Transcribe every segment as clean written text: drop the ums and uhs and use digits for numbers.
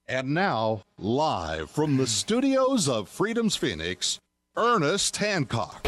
And now, live from the studios of Freedom's Phoenix, Ernest Hancock.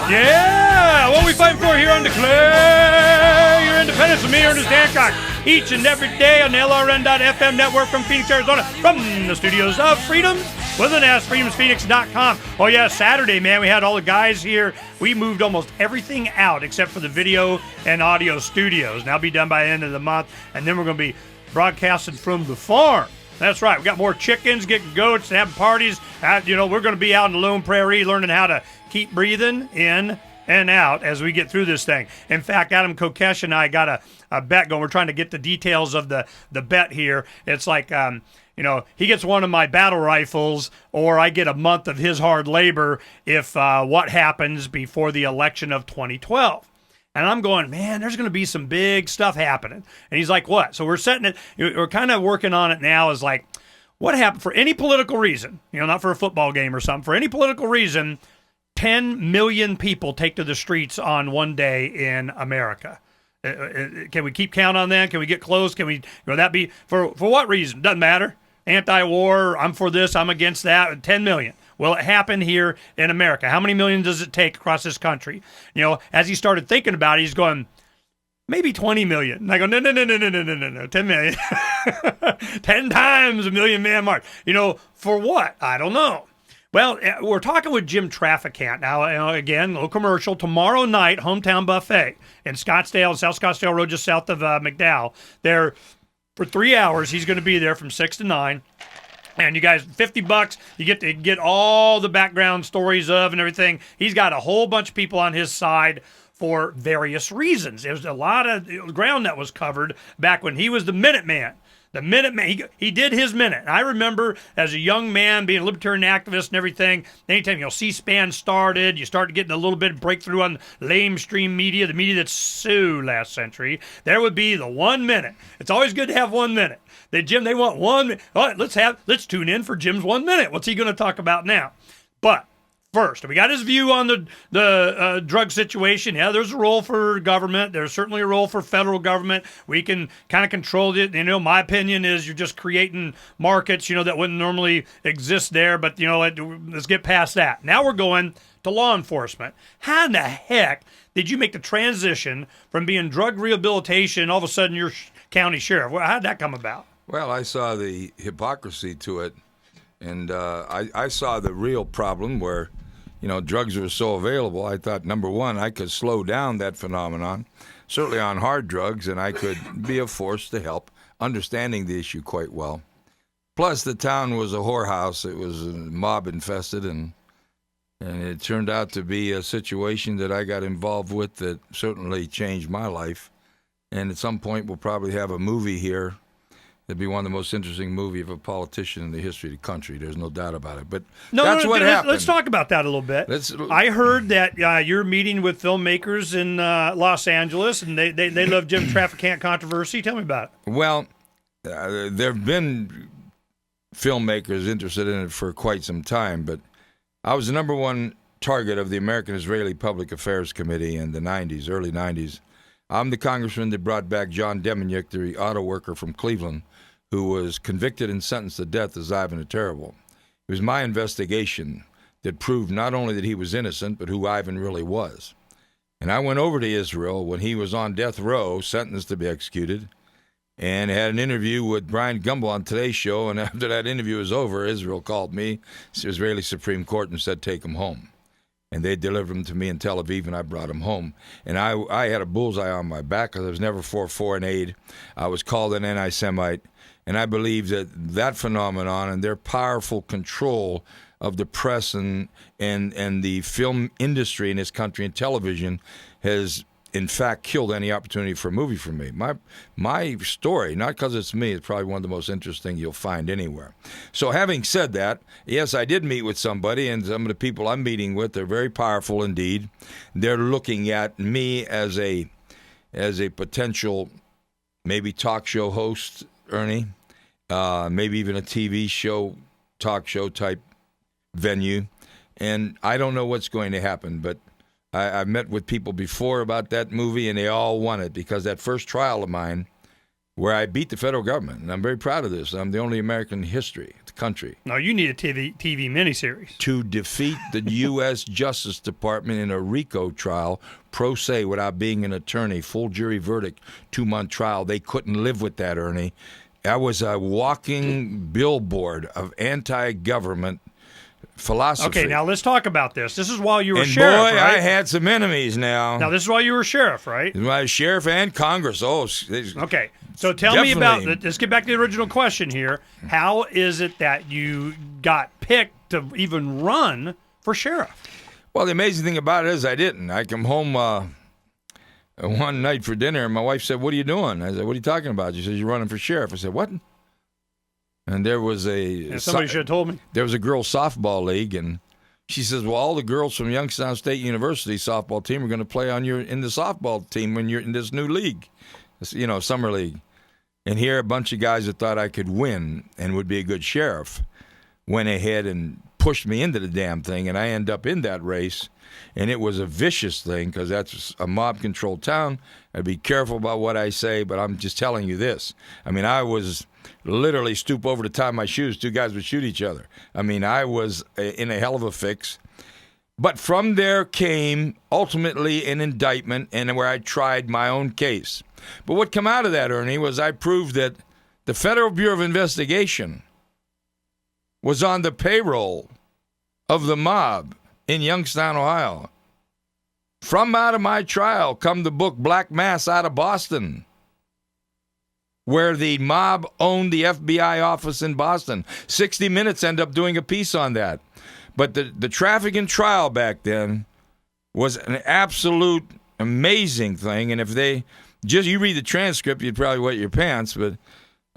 Yeah, what are we fighting for here on Declare Your Independence with me, Ernest Hancock, each and every day on the LRN.FM network from Phoenix, Arizona, from the studios of Freedom with an S, freedomsphoenix.com. Oh yeah, Saturday, man, we had all the guys here. We moved almost everything out except for the video and audio studios. And that'll be done by the end of the month, and then we're going to be broadcasting from the farm. That's right. We got more chickens, getting goats, and having parties. We're going to be out in the Lone Prairie learning how to keep breathing in and out as we get through this thing. In fact, Adam Kokesh and I got a bet going. We're trying to get the details of the bet here. It's like, he gets one of my battle rifles, or I get a month of his hard labor if what happens before the election of 2012. And I'm going, man, there's going to be some big stuff happening. And he's like, what? So we're setting it, we're kind of working on it now is like, what happened for any political reason, not for a football game or something, for any political reason, 10 million people take to the streets on one day in America. Can we keep count on that? Can we get close? Can we, that be, for what reason? Doesn't matter. Anti-war, I'm for this, I'm against that, 10 million. Well, it happened here in America. How many million does it take across this country? As he started thinking about it, he's going, maybe 20 million. And I go, no, 10 million. 10 times a million man march. For what? I don't know. Well, we're talking with Jim Traficant. Now, again, a little commercial. Tomorrow night, Hometown Buffet in Scottsdale, South Scottsdale Road, just south of McDowell. There, for 3 hours, he's going to be there from 6 to 9. And you guys, $50, you get to get all the background stories of and everything. He's got a whole bunch of people on his side for various reasons. There's a lot of ground that was covered back when he was the Minuteman. The Minuteman, he did his minute. And I remember as a young man being a libertarian activist and everything, anytime C-SPAN started, you started getting a little bit of breakthrough on lamestream media, the media that sued last century, there would be the 1 minute. It's always good to have 1 minute. Jim, they want 1 minute. All right, let's tune in for Jim's 1 minute. What's he going to talk about now? But first, we got his view on the drug situation. Yeah, there's a role for government. There's certainly a role for federal government. We can kind of control it. My opinion is you're just creating markets, that wouldn't normally exist there. But, let's get past that. Now we're going to law enforcement. How in the heck did you make the transition from being drug rehabilitation, all of a sudden you're county sheriff? Well, how did that come about? Well, I saw the hypocrisy to it, and I saw the real problem where, drugs were so available. I thought, number one, I could slow down that phenomenon, certainly on hard drugs, and I could be a force to help, understanding the issue quite well. Plus, the town was a whorehouse. It was mob-infested, and it turned out to be a situation that I got involved with that certainly changed my life. And at some point, we'll probably have a movie here. It'd be one of the most interesting movies of a politician in the history of the country. There's no doubt about it. But that's what happened. Let's talk about that a little bit. I heard that you're meeting with filmmakers in Los Angeles, and they love Jim Traficant controversy. Tell me about it. Well, there have been filmmakers interested in it for quite some time, but I was the number one target of the American-Israeli Public Affairs Committee in the 90s, early 90s. I'm the congressman that brought back John Demjanjuk, the auto worker from Cleveland, who was convicted and sentenced to death as Ivan the Terrible. It was my investigation that proved not only that he was innocent, but who Ivan really was. And I went over to Israel when he was on death row, sentenced to be executed, and had an interview with Brian Gumbel on Today's Show. And after that interview was over, Israel called me, the Israeli Supreme Court, and said, take him home. And they delivered him to me in Tel Aviv, and I brought him home. And I had a bullseye on my back because I was never for foreign aid. I was called an anti-Semite. And I believe that phenomenon and their powerful control of the press and the film industry in this country and television has, in fact, killed any opportunity for a movie for me. My story, not because it's me, it's probably one of the most interesting you'll find anywhere. So having said that, yes, I did meet with somebody, and some of the people I'm meeting with, they're very powerful indeed. They're looking at me as a potential maybe talk show host, Ernie, maybe even a TV show, talk show type venue. And I don't know what's going to happen, but I've met with people before about that movie, and they all want it because that first trial of mine where I beat the federal government, and I'm very proud of this. I'm the only American in history, the country. No, you need a TV miniseries. To defeat the U.S. Justice Department in a RICO trial, pro se, without being an attorney, full jury verdict, 2-month trial. They couldn't live with that, Ernie. I was a walking billboard of anti-government philosophy. Okay, now let's talk about this. This is while you were and sheriff, boy, right? I had some enemies now. Now, this is while you were sheriff, right? I was sheriff and Congress. Okay, so tell me about, let's get back to the original question here. How is it that you got picked to even run for sheriff? Well, the amazing thing about it is I didn't. I come home one night for dinner, and my wife said, "What are you doing?" I said, "What are you talking about?" She said, "You're running for sheriff." I said, "What?" And there was somebody should have told me. There was a girls' softball league, and she says, "Well, all the girls from Youngstown State University softball team are going to play in the softball team when you're in this new league, summer league." And here, a bunch of guys that thought I could win and would be a good sheriff went ahead and pushed me into the damn thing, and I end up in that race. And it was a vicious thing because that's a mob-controlled town. I'd be careful about what I say, but I'm just telling you this. I mean, I was literally stoop over to tie my shoes. 2 guys would shoot each other. I mean, I was in a hell of a fix. But from there came ultimately an indictment and where I tried my own case. But what came out of that, Ernie, was I proved that the Federal Bureau of Investigation was on the payroll of the mob in Youngstown, Ohio. From out of my trial come the book Black Mass out of Boston, where the mob owned the FBI office in Boston. 60 Minutes ended up doing a piece on that. But the Traficant trial back then was an absolute amazing thing. And if you read the transcript, you'd probably wet your pants, but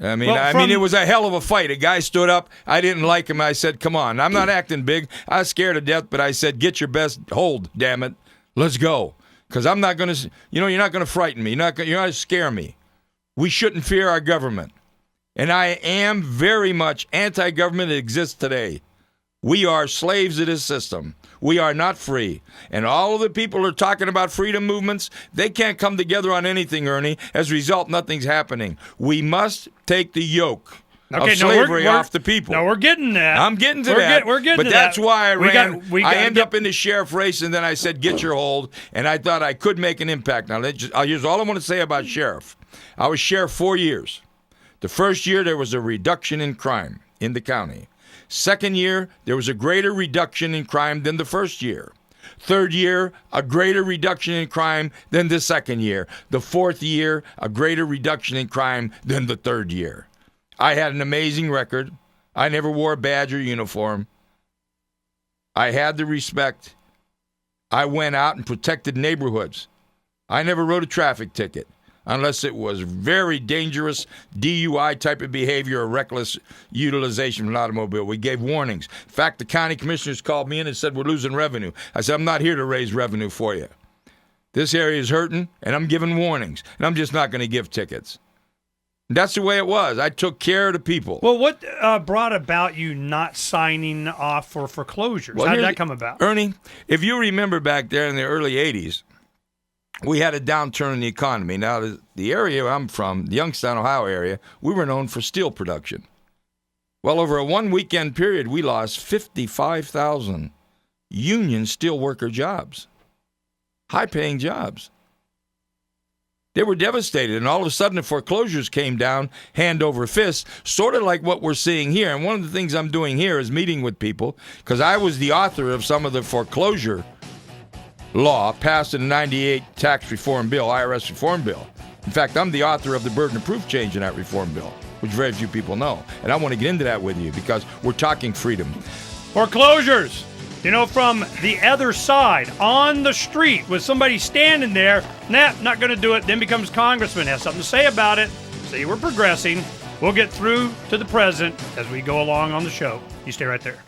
I mean, it was a hell of a fight. A guy stood up. I didn't like him. I said, "Come on." I'm not acting big. I was scared to death, but I said, "Get your best hold, damn it. Let's go." Because I'm not going to, you're not going to frighten me. You're not going to scare me. We shouldn't fear our government. And I am very much anti-government that exists today. We are slaves of this system. We are not free. And all of the people who are talking about freedom movements, they can't come together on anything, Ernie. As a result, nothing's happening. We must take the yoke of slavery off the people. No, we're getting that. I'm getting to that. We're getting but to that's that. why I ran. I ended up in the sheriff race, and then I said, "Get your hold." And I thought I could make an impact. Now, here's all I want to say about sheriff. I was sheriff 4 years. The first year, there was a reduction in crime in the county. Second year, there was a greater reduction in crime than the first year. Third year, a greater reduction in crime than the second year. The fourth year, a greater reduction in crime than the third year. I had an amazing record. I never wore a badge or uniform. I had the respect. I went out and protected neighborhoods. I never wrote a traffic ticket unless it was very dangerous DUI type of behavior or reckless utilization of an automobile. We gave warnings. In fact, the county commissioners called me in and said, "We're losing revenue." I said, "I'm not here to raise revenue for you. This area is hurting, and I'm giving warnings, and I'm just not going to give tickets." That's the way it was. I took care of the people. Well, what brought about you not signing off for foreclosures? How did that come about? Ernie, if you remember back there in the early 80s, we had a downturn in the economy. Now, the area I'm from, the Youngstown, Ohio area, we were known for steel production. Well, over a 1-weekend period, we lost 55,000 union steelworker jobs, high-paying jobs. They were devastated, and all of a sudden the foreclosures came down hand over fist, sort of like what we're seeing here. And one of the things I'm doing here is meeting with people, because I was the author of some of the foreclosure law passed in the 98 tax reform bill, IRS reform bill. In fact, I'm the author of the burden of proof change in that reform bill, which very few people know. And I want to get into that with you because we're talking freedom. Foreclosures. From the other side, on the street, with somebody standing there, not going to do it, then becomes congressman, has something to say about it. See, we're progressing. We'll get through to the president as we go along on the show. You stay right there.